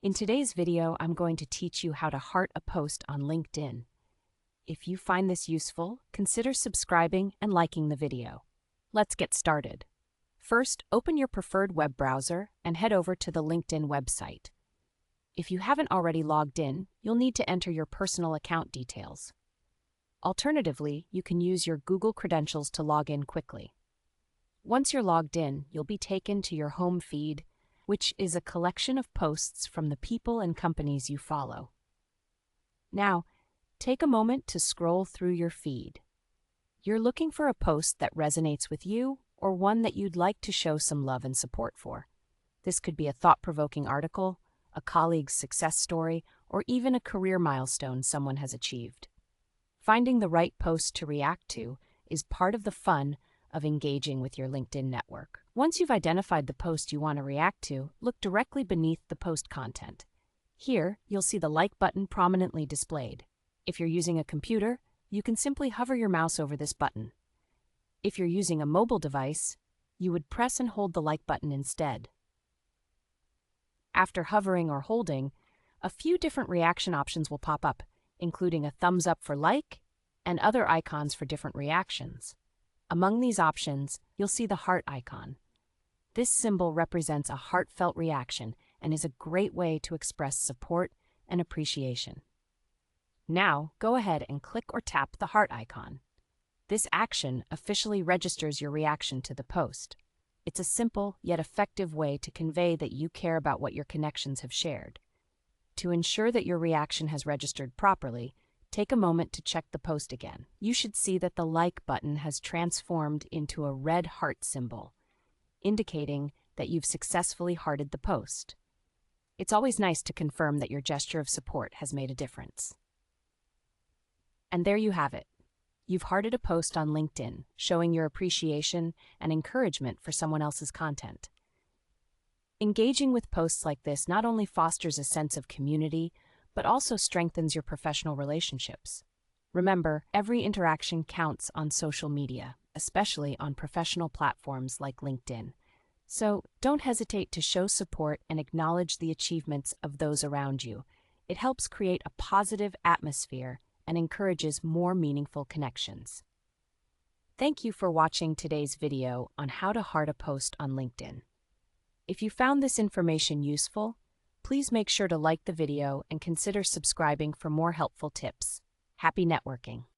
In today's video, I'm going to teach you how to heart a post on LinkedIn. If you find this useful, consider subscribing and liking the video. Let's get started. First, open your preferred web browser and head over to the LinkedIn website. If you haven't already logged in, you'll need to enter your personal account details. Alternatively, you can use your Google credentials to log in quickly. Once you're logged in, you'll be taken to your home feed, which is a collection of posts from the people and companies you follow. Now, take a moment to scroll through your feed. You're looking for a post that resonates with you or one that you'd like to show some love and support for. This could be a thought-provoking article, a colleague's success story, or even a career milestone someone has achieved. Finding the right post to react to is part of the fun of engaging with your LinkedIn network. Once you've identified the post you want to react to, look directly beneath the post content. Here, you'll see the like button prominently displayed. If you're using a computer, you can simply hover your mouse over this button. If you're using a mobile device, you would press and hold the like button instead. After hovering or holding, a few different reaction options will pop up, including a thumbs up for like and other icons for different reactions. Among these options, you'll see the heart icon. This symbol represents a heartfelt reaction and is a great way to express support and appreciation. Now, go ahead and click or tap the heart icon. This action officially registers your reaction to the post. It's a simple yet effective way to convey that you care about what your connections have shared. To ensure that your reaction has registered properly, take a moment to check the post again. You should see that the like button has transformed into a red heart symbol, indicating that you've successfully hearted the post. It's always nice to confirm that your gesture of support has made a difference. And there you have it. You've hearted a post on LinkedIn, showing your appreciation and encouragement for someone else's content. Engaging with posts like this not only fosters a sense of community, but also strengthens your professional relationships. Remember, every interaction counts on social media, especially on professional platforms like LinkedIn. So don't hesitate to show support and acknowledge the achievements of those around you. It helps create a positive atmosphere and encourages more meaningful connections. Thank you for watching today's video on how to heart a post on LinkedIn. If you found this information useful, please make sure to like the video and consider subscribing for more helpful tips. Happy networking!